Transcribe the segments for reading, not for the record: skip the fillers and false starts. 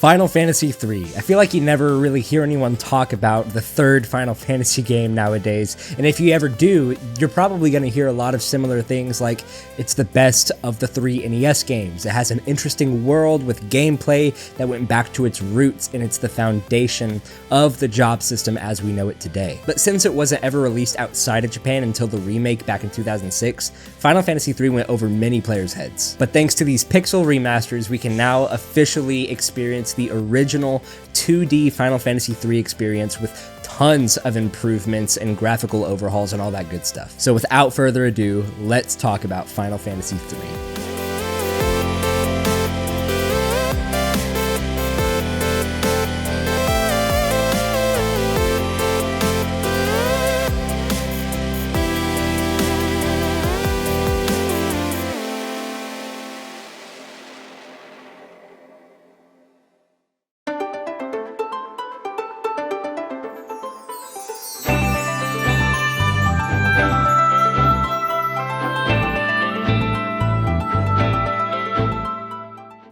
Final Fantasy III. I feel like you never really hear anyone talk about the third Final Fantasy game nowadays, and if you ever do, you're probably going to hear a lot of similar things like it's the best of the 3 NES games. It has an interesting world with gameplay that went back to its roots, and it's the foundation of the job system as we know it today. But since it wasn't ever released outside of Japan until the remake back in 2006, Final Fantasy III went over many players' heads. But thanks to these pixel remasters, we can now officially experience the original 2D Final Fantasy III experience with tons of improvements and graphical overhauls and all that good stuff. So without further ado, let's talk about Final Fantasy III.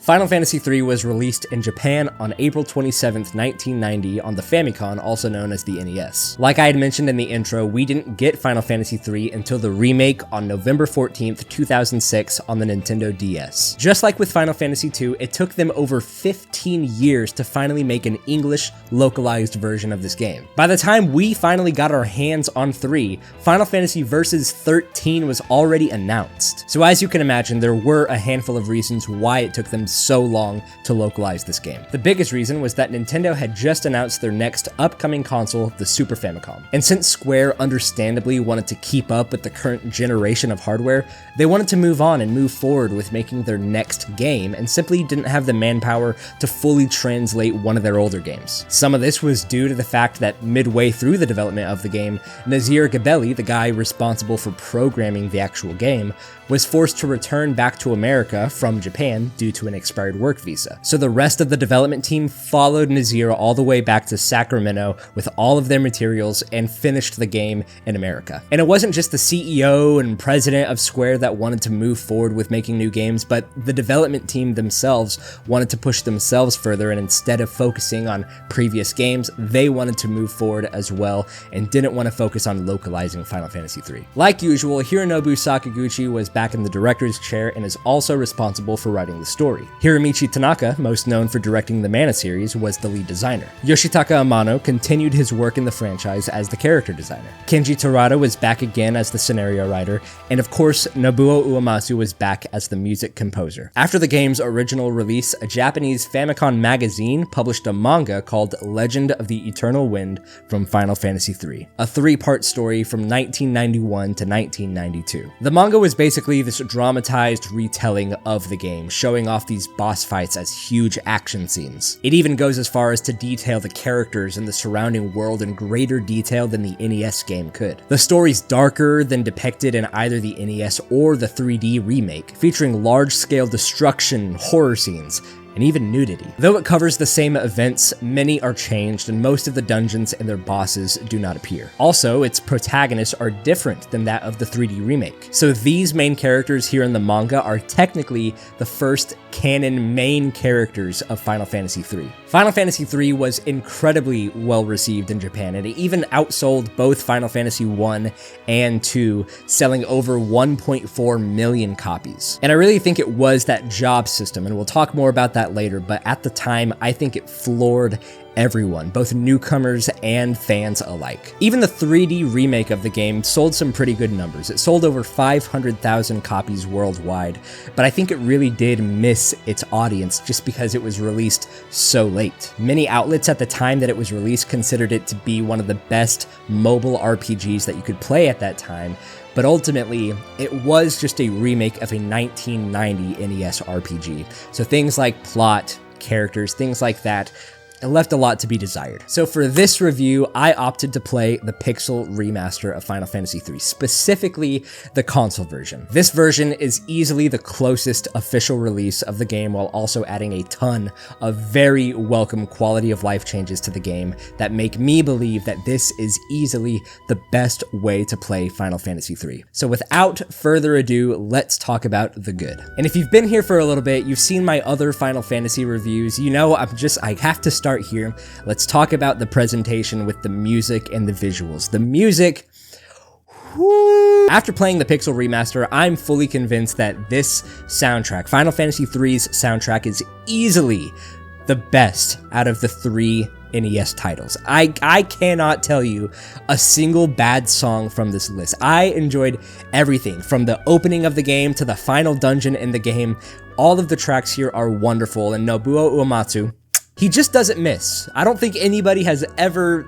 Final Fantasy III was released in Japan on April 27th, 1990 on the Famicom, also known as the NES. Like I had mentioned in the intro, we didn't get Final Fantasy III until the remake on November 14th, 2006 on the Nintendo DS. Just like with Final Fantasy II, it took them over 15 years to finally make an English localized version of this game. By the time we finally got our hands on 3, Final Fantasy Versus 13 was already announced. So as you can imagine, there were a handful of reasons why it took them so long to localize this game. The biggest reason was that Nintendo had just announced their next upcoming console, the Super Famicom. And since Square understandably wanted to keep up with the current generation of hardware, they wanted to move on and move forward with making their next game and simply didn't have the manpower to fully translate one of their older games. Some of this was due to the fact that midway through the development of the game, Nazir Gabelli, the guy responsible for programming the actual game, was forced to return back to America from Japan due to an expired work visa. So the rest of the development team followed Nazir all the way back to Sacramento with all of their materials and finished the game in America. And it wasn't just the CEO and president of Square that wanted to move forward with making new games, but the development team themselves wanted to push themselves further, and instead of focusing on previous games, they wanted to move forward as well and didn't want to focus on localizing Final Fantasy III. Like usual, Hironobu Sakaguchi was back in the director's chair and is also responsible for writing the story. Hiromichi Tanaka, most known for directing the Mana series, was the lead designer. Yoshitaka Amano continued his work in the franchise as the character designer. Kenji Terada was back again as the scenario writer, and of course, Nobuo Uematsu was back as the music composer. After the game's original release, a Japanese Famicom magazine published a manga called Legend of the Eternal Wind from Final Fantasy III, a 3-part story from 1991 to 1992. The manga was basically this dramatized retelling of the game, showing off these boss fights as huge action scenes. It even goes as far as to detail the characters and the surrounding world in greater detail than the NES game could. The story's darker than depicted in either the NES or the 3D remake, featuring large-scale destruction, horror scenes, and even nudity. Though it covers the same events, many are changed and most of the dungeons and their bosses do not appear. Also, its protagonists are different than that of the 3D remake. So these main characters here in the manga are technically the first canon main characters of Final Fantasy III. Final Fantasy III was incredibly well received in Japan, and it even outsold both Final Fantasy I and II, selling over 1.4 million copies. And I really think it was that job system, and we'll talk more about that later, but at the time, I think it floored everyone, both newcomers and fans alike. Even the 3D remake of the game sold some pretty good numbers. It sold over 500,000 copies worldwide, but I think it really did miss its audience just because it was released so late. Many outlets at the time that it was released considered it to be one of the best mobile RPGs that you could play at that time, but ultimately, it was just a remake of a 1990 NES RPG. So things like plot, characters, things like that it left a lot to be desired. So for this review, I opted to play the Pixel Remaster of Final Fantasy III, specifically the console version. This version is easily the closest official release of the game, while also adding a ton of very welcome quality of life changes to the game that make me believe that this is easily the best way to play Final Fantasy III. So without further ado, let's talk about the good. And if you've been here for a little bit, you've seen my other Final Fantasy reviews, you know I have to start here. Let's talk about the presentation with the music and the visuals. The music, whoo. After playing the Pixel Remaster, I'm fully convinced that this soundtrack, Final Fantasy III's soundtrack, is easily the best out of the 3 NES titles. I cannot tell you a single bad song from this list. I enjoyed everything from the opening of the game to the final dungeon in the game. All of the tracks here are wonderful, and Nobuo Uematsu, he just doesn't miss. I don't think anybody has ever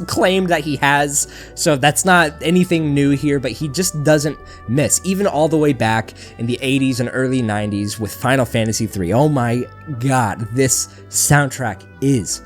claimed that he has, so that's not anything new here, but he just doesn't miss. Even all the way back in the 80s and early 90s with Final Fantasy III. Oh my god, this soundtrack is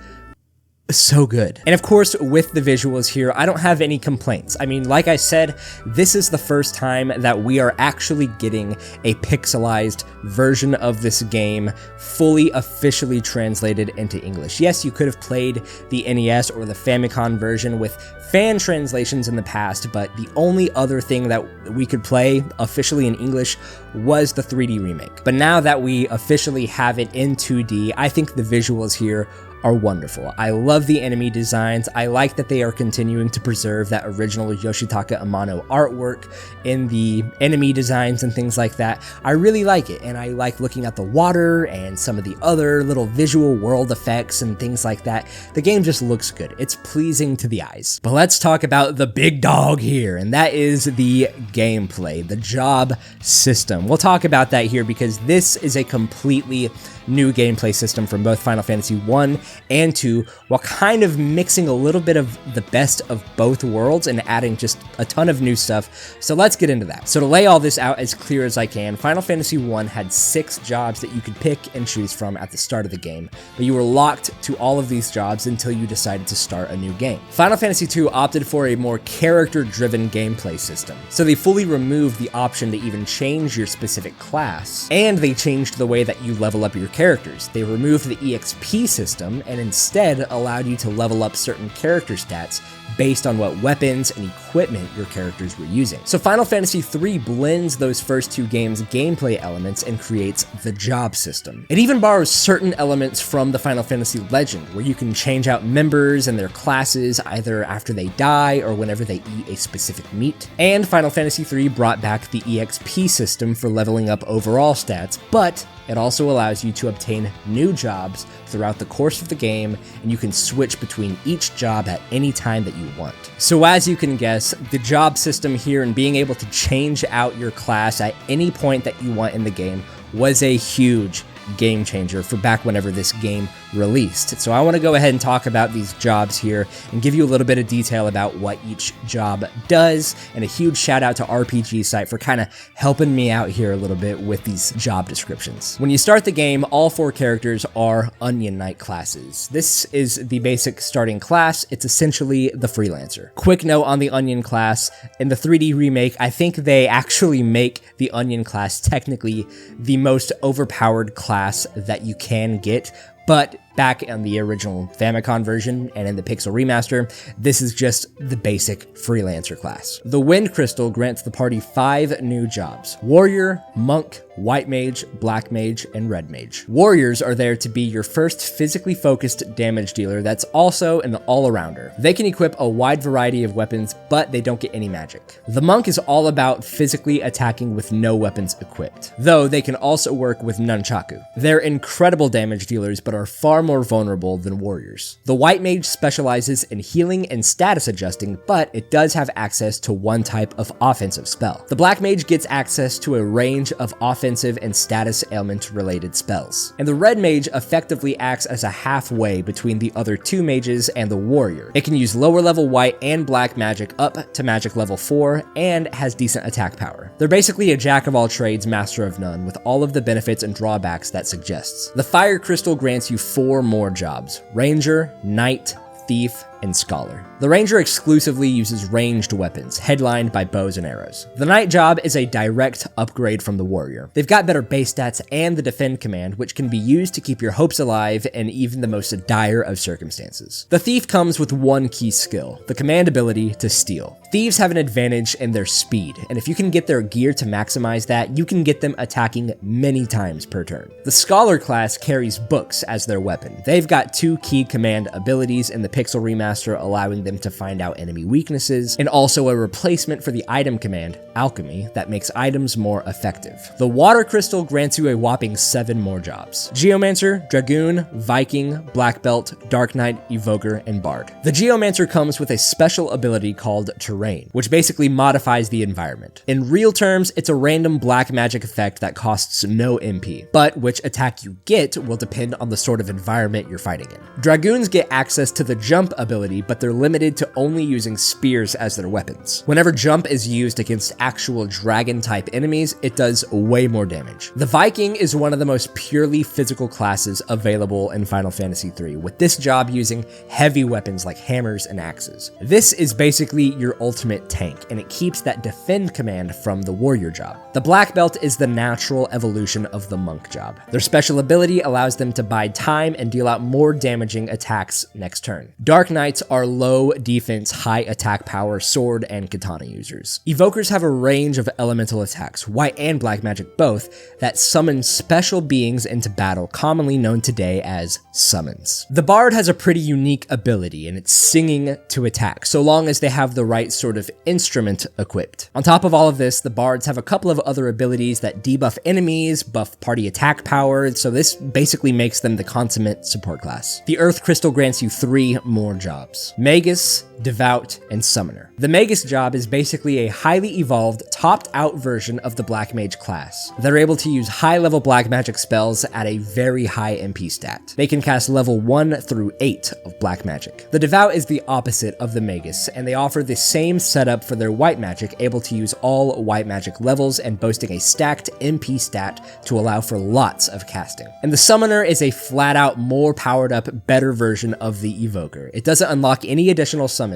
so good. And of course, with the visuals here, I don't have any complaints. I mean, like I said, this is the first time that we are actually getting a pixelized version of this game fully officially translated into English. Yes, you could have played the NES or the Famicom version with fan translations in the past, but the only other thing that we could play officially in English was the 3D remake. But now that we officially have it in 2D, I think the visuals here are wonderful. I love the enemy designs. I like that they are continuing to preserve that original Yoshitaka Amano artwork in the enemy designs and things like that. I really like it, and I like looking at the water and some of the other little visual world effects and things like that. The game just looks good. It's pleasing to the eyes. But let's talk about the big dog here, and that is the gameplay, the job system. We'll talk about that here because this is a completely new gameplay system from both Final Fantasy 1 and 2, while kind of mixing a little bit of the best of both worlds and adding just a ton of new stuff. So let's get into that. So to lay all this out as clear as I can, Final Fantasy 1 had 6 jobs that you could pick and choose from at the start of the game, but you were locked to all of these jobs until you decided to start a new game. Final Fantasy 2 opted for a more character-driven gameplay system, so they fully removed the option to even change your specific class, and they changed the way that you level up your characters. They removed the EXP system and instead allowed you to level up certain character stats based on what weapons and equipment your characters were using. So Final Fantasy III blends those first 2 games' gameplay elements and creates the job system. It even borrows certain elements from the Final Fantasy Legend, where you can change out members and their classes either after they die or whenever they eat a specific meat. And Final Fantasy III brought back the EXP system for leveling up overall stats, but it also allows you to obtain new jobs throughout the course of the game, and you can switch between each job at any time that you want. So as you can guess, the job system here and being able to change out your class at any point that you want in the game was a huge game changer for back whenever this game released. So I want to go ahead and talk about these jobs here and give you a little bit of detail about what each job does, and a huge shout out to RPG Site for kind of helping me out here a little bit with these job descriptions. When you start the game, all 4 characters are Onion Knight classes. This is the basic starting class. It's essentially the freelancer. Quick note on the Onion class, in the 3D remake, I think they actually make the Onion class technically the most overpowered class that you can get, but back on the original Famicom version and in the Pixel Remaster, this is just the basic freelancer class. The Wind Crystal grants the party 5 new jobs: Warrior, Monk, White Mage, Black Mage, and Red Mage. Warriors are there to be your first physically focused damage dealer that's also an all-arounder. They can equip a wide variety of weapons, but they don't get any magic. The Monk is all about physically attacking with no weapons equipped, though they can also work with nunchaku. They're incredible damage dealers, but are far more vulnerable than warriors. The White Mage specializes in healing and status adjusting, but it does have access to one type of offensive spell. The Black Mage gets access to a range of offensive and status ailment related spells. And the Red Mage effectively acts as a halfway between the other 2 mages and the warrior. It can use lower level white and black magic up to magic level 4 and has decent attack power. They're basically a jack of all trades, master of none, with all of the benefits and drawbacks that suggests. The Fire Crystal grants you 4 4 more jobs: Ranger, Knight, Thief, and Scholar. The Ranger exclusively uses ranged weapons, headlined by bows and arrows. The Knight job is a direct upgrade from the Warrior. They've got better base stats and the Defend command, which can be used to keep your hopes alive in even the most dire of circumstances. The Thief comes with one key skill, the command ability to steal. Thieves have an advantage in their speed, and if you can get their gear to maximize that, you can get them attacking many times per turn. The Scholar class carries books as their weapon. They've got 2 key command abilities in the Pixel Remaster, allowing them to find out enemy weaknesses, and also a replacement for the item command, Alchemy, that makes items more effective. The Water Crystal grants you a whopping 7 more jobs: Geomancer, Dragoon, Viking, Black Belt, Dark Knight, Evoker, and Bard. The Geomancer comes with a special ability called Terrain, which basically modifies the environment. In real terms, it's a random black magic effect that costs no MP, but which attack you get will depend on the sort of environment you're fighting in. Dragoons get access to the Jump ability, but they're limited to only using spears as their weapons. Whenever Jump is used against actual dragon-type enemies, it does way more damage. The Viking is one of the most purely physical classes available in Final Fantasy III, with this job using heavy weapons like hammers and axes. This is basically your ultimate tank, and it keeps that Defend command from the Warrior job. The Black Belt is the natural evolution of the Monk job. Their special ability allows them to bide time and deal out more damaging attacks next turn. Dark Knights are low defense, high attack power, sword, and katana users. Evokers have a range of elemental attacks, white and black magic both, that summon special beings into battle, commonly known today as summons. The Bard has a pretty unique ability, and it's singing to attack, so long as they have the right sort of instrument equipped. On top of all of this, the Bards have a couple of other abilities that debuff enemies, buff party attack power, so this basically makes them the consummate support class. The Earth Crystal grants you 3 more jobs: Magus, Devout, and Summoner. The Magus job is basically a highly evolved, topped-out version of the Black Mage class. They're able to use high-level black magic spells at a very high MP stat. They can cast level 1 through 8 of black magic. The Devout is the opposite of the Magus, and they offer the same setup for their white magic, able to use all white magic levels and boasting a stacked MP stat to allow for lots of casting. And the Summoner is a flat-out, more powered-up, better version of the Evoker. It doesn't unlock any additional summons,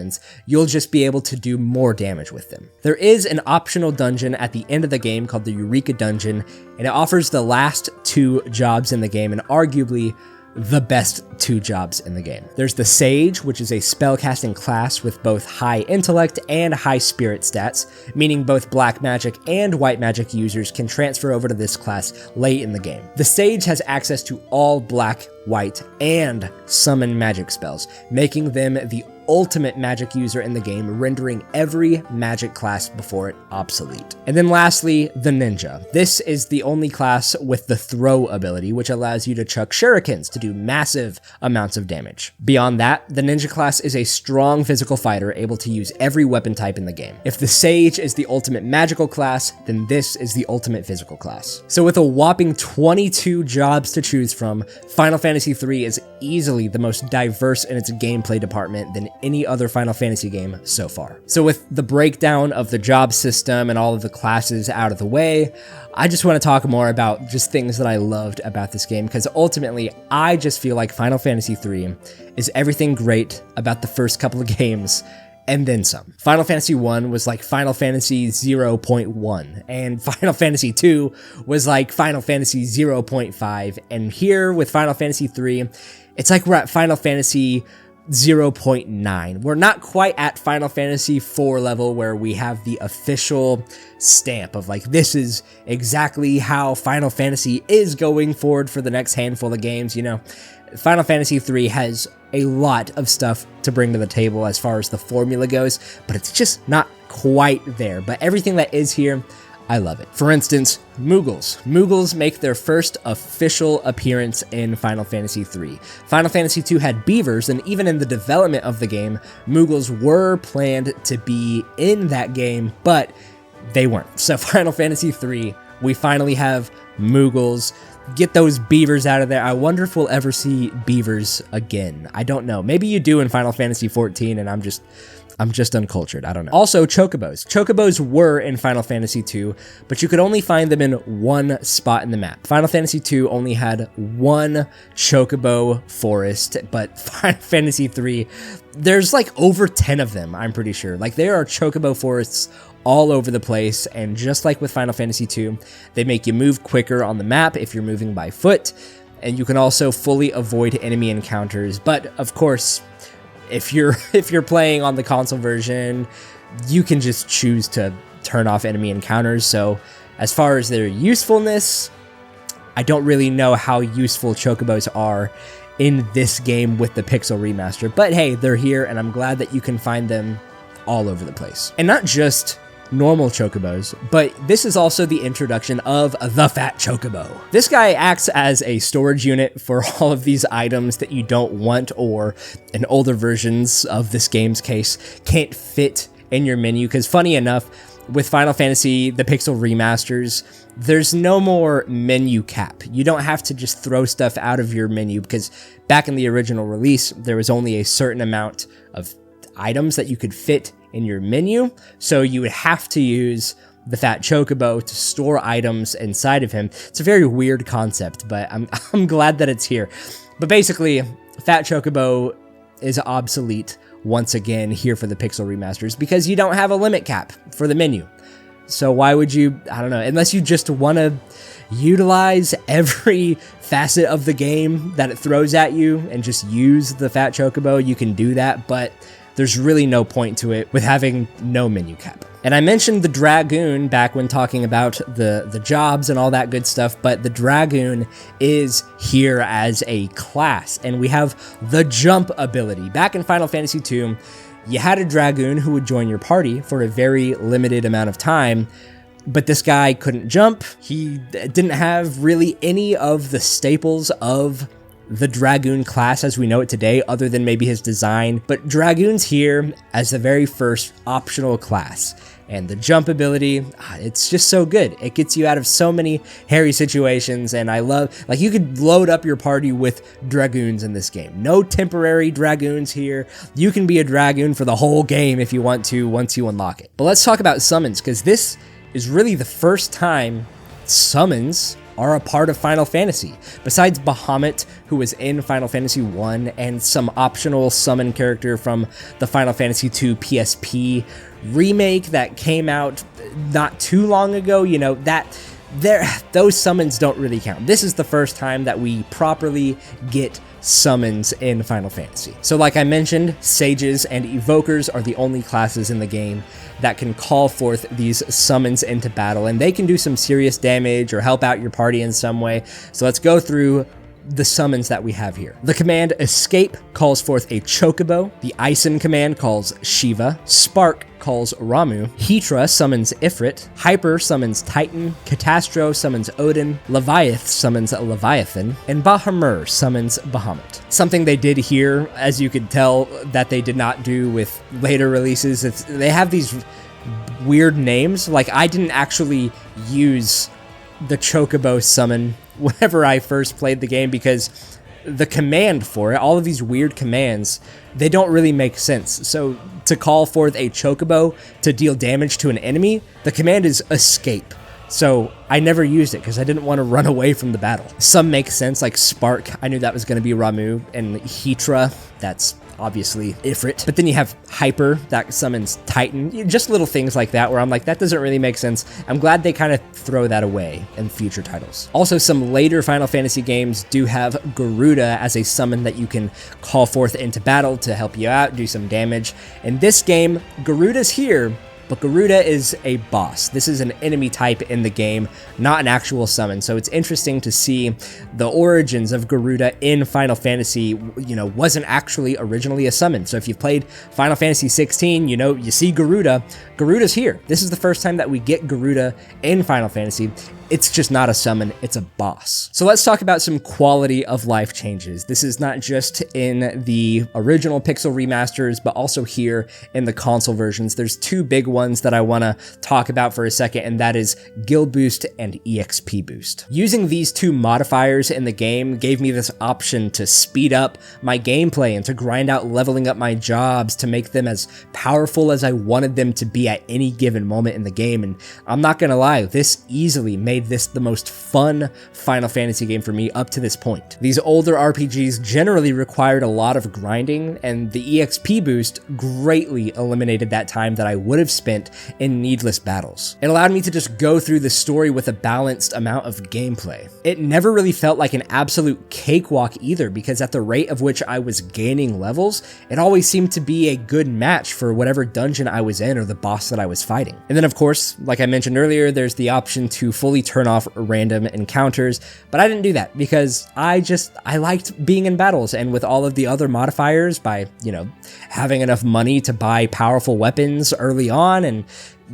you'll just be able to do more damage with them. There is an optional dungeon at the end of the game called the Eureka Dungeon, and it offers the last 2 jobs in the game, and arguably the best 2 jobs in the game. There's the Sage, which is a spellcasting class with both high intellect and high spirit stats, meaning both black magic and white magic users can transfer over to this class late in the game. The Sage has access to all black, white, and summon magic spells, making them the ultimate magic user in the game, rendering every magic class before it obsolete. And then lastly, the Ninja. This is the only class with the Throw ability, which allows you to chuck shurikens to do massive amounts of damage. Beyond that, the Ninja class is a strong physical fighter able to use every weapon type in the game. If the Sage is the ultimate magical class, then this is the ultimate physical class. So with a whopping 22 jobs to choose from, Final Fantasy III is easily the most diverse in its gameplay department than any other Final Fantasy game so far. So with the breakdown of the job system and all of the classes out of the way, I just want to talk more about just things that I loved about this game, because ultimately I just feel like Final Fantasy III is everything great about the first couple of games and then some. Final Fantasy 1 was like Final Fantasy 0.1, and Final Fantasy 2 was like Final Fantasy 0.5, and here with Final Fantasy 3, it's like we're at Final Fantasy 0.9. We're not quite at Final Fantasy 4 level where we have the official stamp of like, this is exactly how Final Fantasy is going forward for the next handful of games, you know. Final Fantasy 3 has a lot of stuff to bring to the table as far as the formula goes, but it's just not quite there. But everything that is here, I love it. For instance, Moogles. Moogles make their first official appearance in Final Fantasy III. Final Fantasy II had beavers, and even in the development of the game, Moogles were planned to be in that game, but they weren't. So Final Fantasy III, we finally have Moogles. get those beavers out of there. I wonder if we'll ever see beavers again. I don't know. Maybe you do in Final Fantasy XIV, and I'm just uncultured. I don't know. Also, Chocobos. Chocobos were in Final Fantasy II, but you could only find them in one spot in the map. Final Fantasy II only had one Chocobo forest, but Final Fantasy III, there's like over 10 of them, I'm pretty sure. Like, there are Chocobo forests all over the place, and just like with Final Fantasy II, they make you move quicker on the map if you're moving by foot, and you can also fully avoid enemy encounters. But of course, if you're playing on the console version, you can just choose to turn off enemy encounters. So as far as their usefulness, I don't really know how useful Chocobos are in this game with the Pixel Remaster, but hey, they're here, and I'm glad that you can find them all over the place. And not just normal Chocobos, but this is also the introduction of the Fat Chocobo. This guy acts as a storage unit for all of these items that you don't want, or in older versions of this game's case, can't fit in your menu, because funny enough, with Final Fantasy, the Pixel Remasters, there's no more menu cap. You don't have to just throw stuff out of your menu, because back in the original release, there was only a certain amount of items that you could fit in your menu, so you would have to use the Fat Chocobo to store items inside of him. It's a very weird concept, but I'm glad that it's here. But basically, Fat Chocobo is obsolete once again here for the Pixel Remasters, because you don't have a limit cap for the menu. So why would you, I don't know, unless you just want to utilize every facet of the game that it throws at you and just use the Fat Chocobo, you can do that, but there's really no point to it with having no menu cap. And I mentioned the Dragoon back when talking about the jobs and all that good stuff, but the Dragoon is here as a class, and we have the jump ability. Back in Final Fantasy II, you had a Dragoon who would join your party for a very limited amount of time, but this guy couldn't jump. He didn't have really any of the staples of the Dragoon class as we know it today, other than maybe his design. But Dragoon's here as the very first optional class, and the jump ability, it's just so good. It gets you out of so many hairy situations, and I love, like, you could load up your party with Dragoons in this game. No temporary Dragoons here. You can be a Dragoon for the whole game if you want to, once you unlock it. But let's talk about summons, because this is really the first time summons are a part of Final Fantasy. Besides Bahamut, who was in Final Fantasy 1, and some optional summon character from the Final Fantasy 2 PSP remake that came out not too long ago, you know, those summons don't really count. This is the first time that we properly get summons in Final Fantasy. So like I mentioned, sages and evokers are the only classes in the game that can call forth these summons into battle, and they can do some serious damage or help out your party in some way. So let's go through the summons that we have here. The command Escape calls forth a Chocobo. The Ison command calls Shiva. Spark calls Ramu. Hetra summons Ifrit. Hyper summons Titan. Catastro summons Odin. Leviath summons Leviathan. And Bahamut summons Bahamut. Something they did here, as you could tell, that they did not do with later releases, they have these weird names. Like, I didn't actually use the Chocobo summon whenever I first played the game, because the command for it, all of these weird commands, they don't really make sense. So to call forth a Chocobo to deal damage to an enemy, the command is Escape. So I never used it because I didn't want to run away from the battle. Some make sense, like Spark, I knew that was going to be Ramu, and Hetra, that's obviously Ifrit. But then you have Hyper, that summons Titan. Just little things like that where I'm like, that doesn't really make sense. I'm glad they kind of throw that away in future titles. Also, some later Final Fantasy games do have Garuda as a summon that you can call forth into battle to help you out, do some damage. In this game, Garuda's here, but Garuda is a boss. This is an enemy type in the game, not an actual summon. So it's interesting to see the origins of Garuda in Final Fantasy, you know, wasn't actually originally a summon. So if you've played Final Fantasy 16, you know, you see Garuda. Garuda's here. This is the first time that we get Garuda in Final Fantasy. It's just not a summon, it's a boss. So let's talk about some quality of life changes. This is not just in the original Pixel remasters, but also here in the console versions. There's two big ones that I want to talk about for a second, and that is Guild Boost and EXP Boost. Using these two modifiers in the game gave me this option to speed up my gameplay and to grind out leveling up my jobs to make them as powerful as I wanted them to be at any given moment in the game. And I'm not gonna lie, this easily made this the most fun Final Fantasy game for me up to this point. These older RPGs generally required a lot of grinding, and the EXP boost greatly eliminated that time that I would have spent in needless battles. It allowed me to just go through the story with a balanced amount of gameplay. It never really felt like an absolute cakewalk either, because at the rate of which I was gaining levels, it always seemed to be a good match for whatever dungeon I was in or the boss that I was fighting. And then of course, like I mentioned earlier, there's the option to fully turn off random encounters, but I didn't do that because I liked being in battles, and with all of the other modifiers, by, having enough money to buy powerful weapons early on and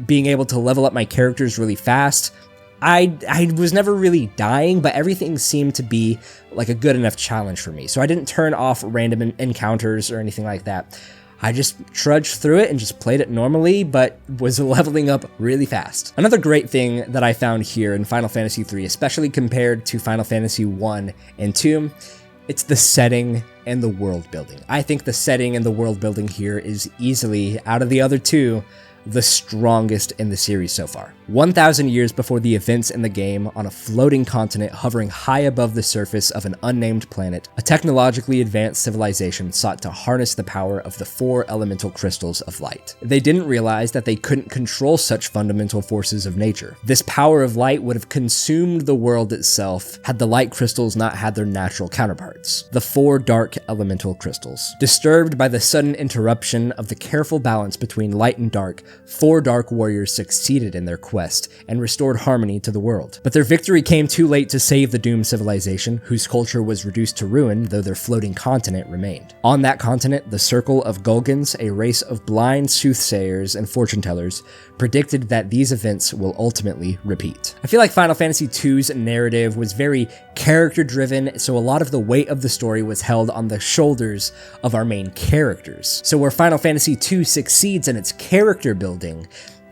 being able to level up my characters really fast, I was never really dying, but everything seemed to be like a good enough challenge for me. So I didn't turn off random encounters or anything like that. I just trudged through it and just played it normally, but was leveling up really fast. Another great thing that I found here in Final Fantasy III, especially compared to Final Fantasy I and II, it's the setting and the world building. I think the setting and the world building here is easily, out of the other two, the strongest in the series so far. 1,000 years before the events in the game, on a floating continent hovering high above the surface of an unnamed planet, a technologically advanced civilization sought to harness the power of the 4 elemental crystals of light. They didn't realize that they couldn't control such fundamental forces of nature. This power of light would have consumed the world itself had the light crystals not had their natural counterparts, the 4 dark elemental crystals. Disturbed by the sudden interruption of the careful balance between light and dark, 4 dark warriors succeeded in their quest and restored harmony to the world. But their victory came too late to save the doomed civilization, whose culture was reduced to ruin, though their floating continent remained. On that continent, the Circle of Gulgans, a race of blind soothsayers and fortune-tellers, predicted that these events will ultimately repeat. I feel like Final Fantasy II's narrative was very character-driven, so a lot of the weight of the story was held on the shoulders of our main characters. So where Final Fantasy II succeeds in its character building,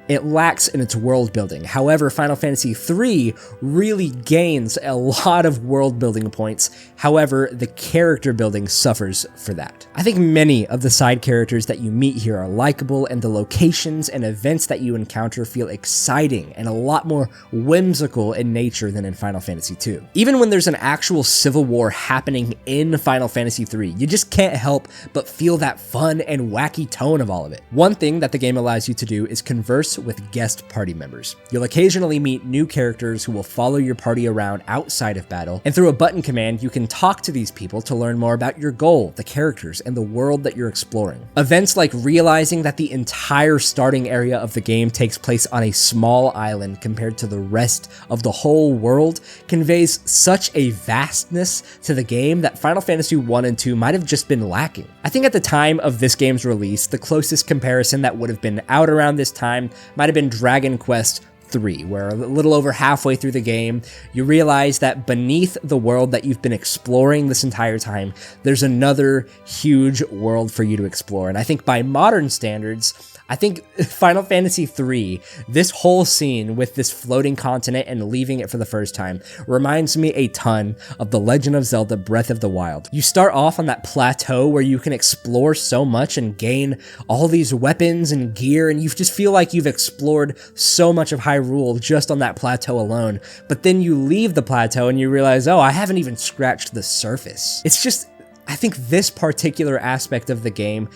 it lacks in its world building. However, Final Fantasy III really gains a lot of world building points. However, the character building suffers for that. I think many of the side characters that you meet here are likable, and the locations and events that you encounter feel exciting and a lot more whimsical in nature than in Final Fantasy II. Even when there's an actual civil war happening in Final Fantasy III, you just can't help but feel that fun and wacky tone of all of it. One thing that the game allows you to do is converse with guest party members. You'll occasionally meet new characters who will follow your party around outside of battle, and through a button command, you can talk to these people to learn more about your goal, the characters, and the world that you're exploring. Events like realizing that the entire starting area of the game takes place on a small island compared to the rest of the whole world conveys such a vastness to the game that Final Fantasy I and II might have just been lacking. I think at the time of this game's release, the closest comparison that would have been out around this time might have been Dragon Quest III, where a little over halfway through the game, you realize that beneath the world that you've been exploring this entire time, there's another huge world for you to explore. And I think by modern standards, I think Final Fantasy III, this whole scene with this floating continent and leaving it for the first time, reminds me a ton of The Legend of Zelda Breath of the Wild. You start off on that plateau where you can explore so much and gain all these weapons and gear, and you just feel like you've explored so much of Hyrule just on that plateau alone. But then you leave the plateau and you realize, oh, I haven't even scratched the surface. It's just, I think this particular aspect of the game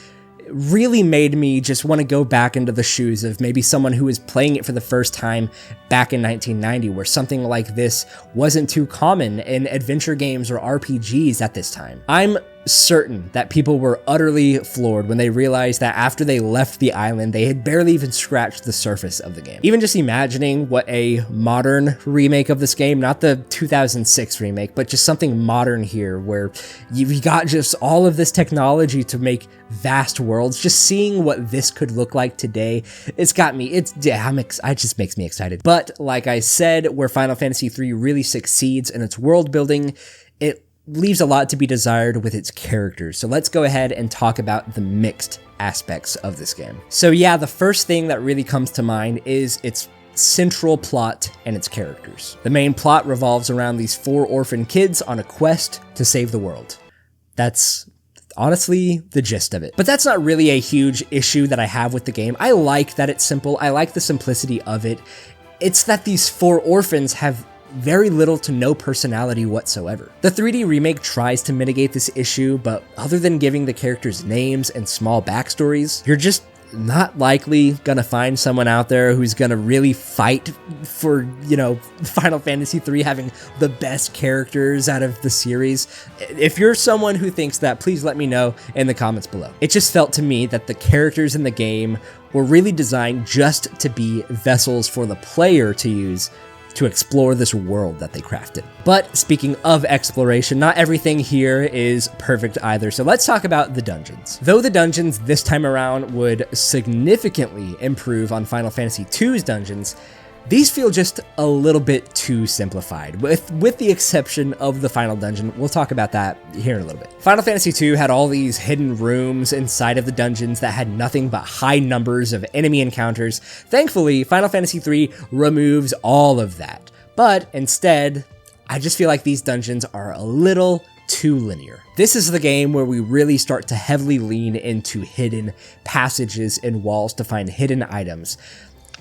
really made me just want to go back into the shoes of maybe someone who was playing it for the first time back in 1990, where something like this wasn't too common in adventure games or RPGs at this time. I'm certain that people were utterly floored when they realized that after they left the island, they had barely even scratched the surface of the game. Even just imagining what a modern remake of this game, not the 2006 remake, but just something modern here where you got just all of this technology to make vast worlds, just seeing what this could look like today, it just makes me excited. But like I said, where Final Fantasy III really succeeds in its world building, it leaves a lot to be desired with its characters. So let's go ahead and talk about the mixed aspects of this game. So yeah, the first thing that really comes to mind is its central plot and its characters. The main plot revolves around these 4 orphan kids on a quest to save the world. That's honestly the gist of it. But that's not really a huge issue that I have with the game. I like that it's simple. I like the simplicity of it. It's that these 4 orphans have very little to no personality whatsoever. The 3D remake tries to mitigate this issue, but other than giving the characters names and small backstories, you're just not likely gonna find someone out there who's gonna really fight for, Final Fantasy III having the best characters out of the series. If you're someone who thinks that, please let me know in the comments below. It just felt to me that the characters in the game were really designed just to be vessels for the player to use to explore this world that they crafted. But speaking of exploration, not everything here is perfect either, so let's talk about the dungeons. Though the dungeons this time around would significantly improve on Final Fantasy II's dungeons, these feel just a little bit too simplified, with the exception of the final dungeon. We'll talk about that here in a little bit. Final Fantasy II had all these hidden rooms inside of the dungeons that had nothing but high numbers of enemy encounters. Thankfully, Final Fantasy III removes all of that, but instead, I just feel like these dungeons are a little too linear. This is the game where we really start to heavily lean into hidden passages and walls to find hidden items.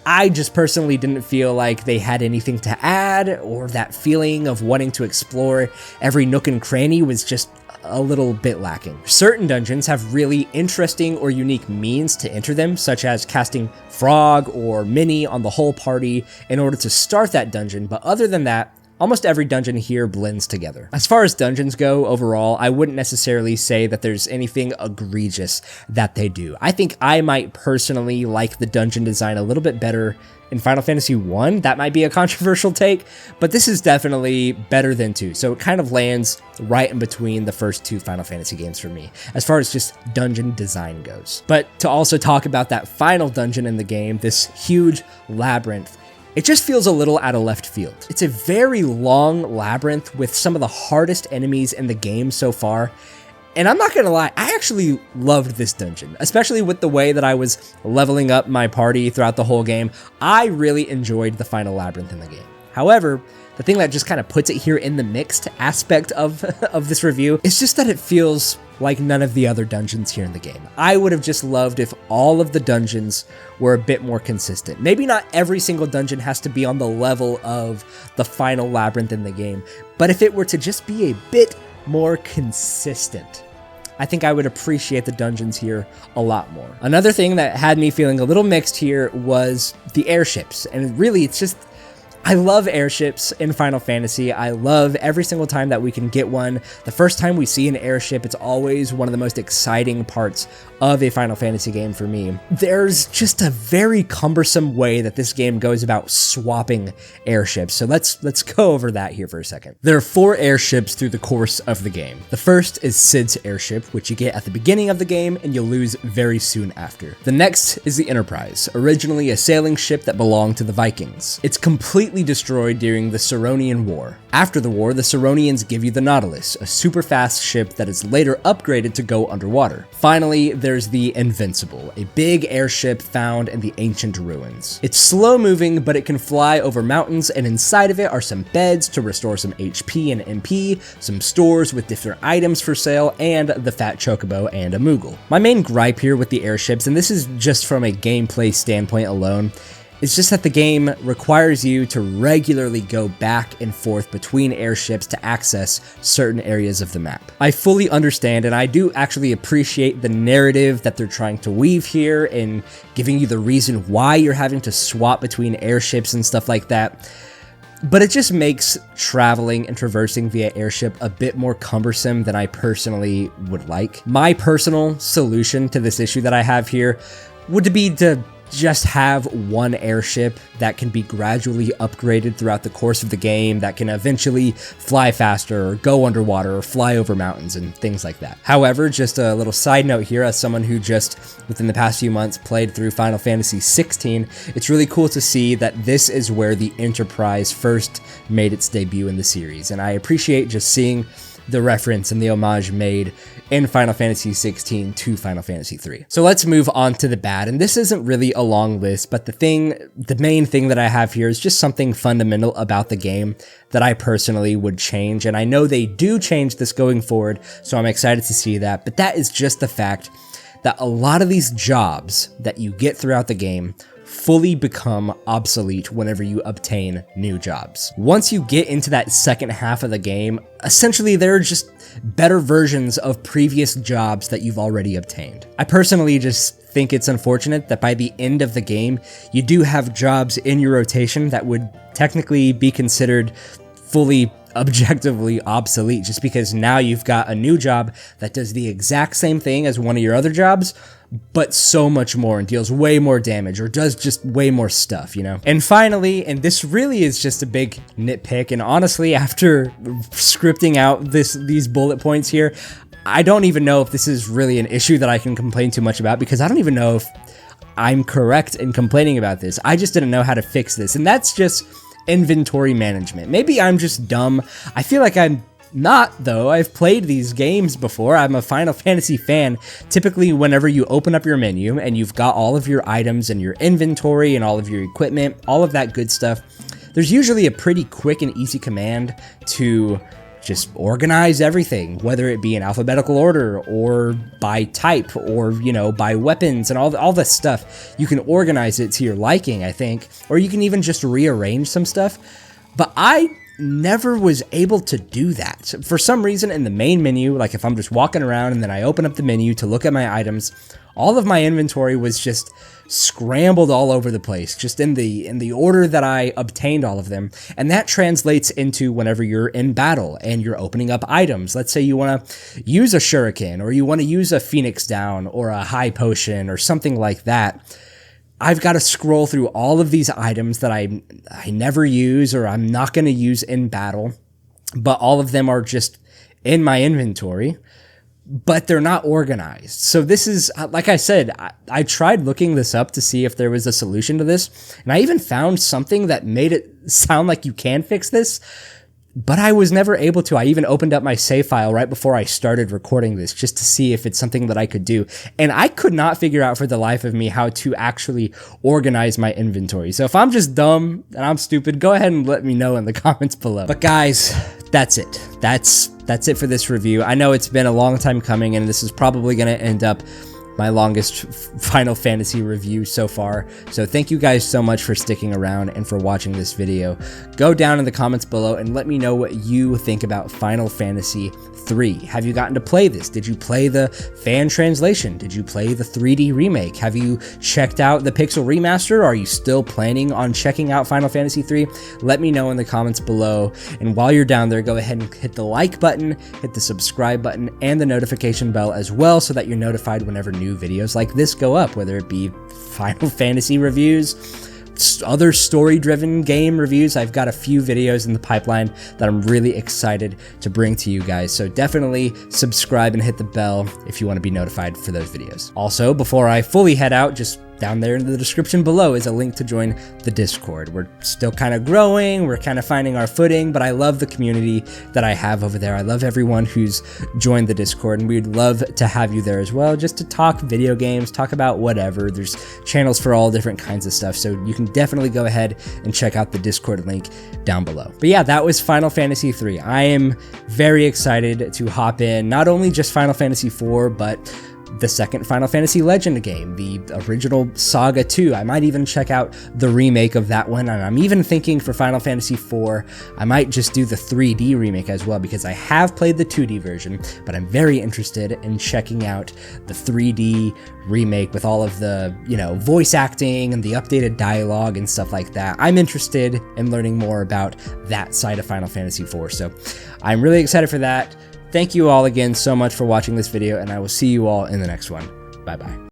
I just personally didn't feel like they had anything to add, or that feeling of wanting to explore every nook and cranny was just a little bit lacking. Certain dungeons have really interesting or unique means to enter them, such as casting Frog or Mini on the whole party in order to start that dungeon, but other than that, almost every dungeon here blends together. As far as dungeons go overall, I wouldn't necessarily say that there's anything egregious that they do. I think I might personally like the dungeon design a little bit better in Final Fantasy I. That might be a controversial take, but this is definitely better than 2, so it kind of lands right in between the first 2 Final Fantasy games for me, as far as just dungeon design goes. But to also talk about that final dungeon in the game, this huge labyrinth, it just feels a little out of left field. It's a very long labyrinth with some of the hardest enemies in the game so far, and I'm not gonna lie, I actually loved this dungeon, especially with the way that I was leveling up my party throughout the whole game. I really enjoyed the final labyrinth in the game. However, the thing that just kind of puts it here in the mixed aspect of this review is just that it feels like none of the other dungeons here in the game. I would have just loved if all of the dungeons were a bit more consistent. Maybe not every single dungeon has to be on the level of the final labyrinth in the game, but if it were to just be a bit more consistent, I think I would appreciate the dungeons here a lot more. Another thing that had me feeling a little mixed here was the airships, and really it's just, I love airships in Final Fantasy. I love every single time that we can get one. The first time we see an airship, it's always one of the most exciting parts of a Final Fantasy game for me. There's just a very cumbersome way that this game goes about swapping airships, so let's go over that here for a second. There are 4 airships through the course of the game. The first is Cid's airship, which you get at the beginning of the game and you'll lose very soon after. The next is the Enterprise, originally a sailing ship that belonged to the Vikings. It's completely destroyed during the Saronian War. After the war, the Saronians give you the Nautilus, a super fast ship that is later upgraded to go underwater. Finally, there's the Invincible, a big airship found in the ancient ruins. It's slow moving, but it can fly over mountains, and inside of it are some beds to restore some HP and MP, some stores with different items for sale, and the fat Chocobo and a Moogle. My main gripe here with the airships, and this is just from a gameplay standpoint alone, it's just that the game requires you to regularly go back and forth between airships to access certain areas of the map. I fully understand, and I do actually appreciate the narrative that they're trying to weave here and giving you the reason why you're having to swap between airships and stuff like that. But it just makes traveling and traversing via airship a bit more cumbersome than I personally would like. My personal solution to this issue that I have here would be to just have one airship that can be gradually upgraded throughout the course of the game, that can eventually fly faster or go underwater or fly over mountains and things like that. However, just a little side note here, as someone who just within the past few months played through Final Fantasy XVI, it's really cool to see that this is where the Enterprise first made its debut in the series, and I appreciate just seeing the reference and the homage made in Final Fantasy XVI to Final Fantasy III. So let's move on to the bad, and this isn't really a long list, but the main thing that I have here is just something fundamental about the game that I personally would change, and I know they do change this going forward, so I'm excited to see that, but that is just the fact that a lot of these jobs that you get throughout the game fully become obsolete whenever you obtain new jobs. Once you get into that second half of the game, essentially they're just better versions of previous jobs that you've already obtained. I personally just think it's unfortunate that by the end of the game, you do have jobs in your rotation that would technically be considered fully objectively obsolete, just because now you've got a new job that does the exact same thing as one of your other jobs, but so much more and deals way more damage or does just way more stuff, you know? And finally, and this really is just a big nitpick, and honestly, after scripting out these bullet points here, I don't even know if this is really an issue that I can complain too much about, because I don't even know if I'm correct in complaining about this. I just didn't know how to fix this, and that's just inventory management. Maybe I'm just dumb. I feel like I'm not, though. I've played these games before. I'm a Final Fantasy fan. Typically, whenever you open up your menu and you've got all of your items and your inventory and all of your equipment, all of that good stuff, there's usually a pretty quick and easy command to just organize everything, whether it be in alphabetical order or by type or, you know, by weapons and all this stuff. You can organize it to your liking, I think, or you can even just rearrange some stuff. But I never was able to do that. For some reason in the main menu, like if I'm just walking around and then I open up the menu to look at my items, all of my inventory was just scrambled all over the place, just in the order that I obtained all of them. And that translates into whenever you're in battle and you're opening up items. Let's say you want to use a shuriken, or you want to use a phoenix down or a high potion or something like that. I've got to scroll through all of these items that I never use or I'm not going to use in battle, but all of them are just in my inventory, but they're not organized. So this is, like I said, I tried looking this up to see if there was a solution to this, and I even found something that made it sound like you can fix this, but I was never able to. I even opened up my save file right before I started recording this just to see if it's something that I could do. And I could not figure out for the life of me how to actually organize my inventory. So if I'm just dumb and I'm stupid, go ahead and let me know in the comments below. But guys, that's it. That's it for this review. I know it's been a long time coming, and this is probably going to end up my longest Final Fantasy review so far. So thank you guys so much for sticking around and for watching this video. Go down in the comments below and let me know what you think about Final Fantasy 3. Have you gotten to play this? Did you play the fan translation? Did you play the 3D remake? Have you checked out the Pixel Remaster? Are you still planning on checking out Final Fantasy 3? Let me know in the comments below. And while you're down there, go ahead and hit the like button, hit the subscribe button, and the notification bell as well, so that you're notified whenever new videos like this go up, whether it be Final Fantasy reviews, other story-driven game reviews. I've got a few videos in the pipeline that I'm really excited to bring to you guys, so definitely subscribe and hit the bell if you want to be notified for those videos. Also, before I fully head out, just down there in the description below is a link to join the Discord. We're still kind of growing, we're kind of finding our footing, but I love the community that I have over there. I love everyone who's joined the Discord, and we'd love to have you there as well, just to talk video games, talk about whatever. There's channels for all different kinds of stuff, so you can definitely go ahead and check out the Discord link down below. But yeah, that was Final Fantasy 3. I am very excited to hop in, not only just Final Fantasy 4, but the second Final Fantasy Legend game, the original SaGa 2. I might even check out the remake of that one, and I'm even thinking for Final Fantasy 4, I might just do the 3D remake as well, because I have played the 2D version, but I'm very interested in checking out the 3D remake with all of the, you know, voice acting and the updated dialogue and stuff like that. I'm interested in learning more about that side of Final Fantasy 4, so I'm really excited for that. Thank you all again so much for watching this video, and I will see you all in the next one. Bye-bye.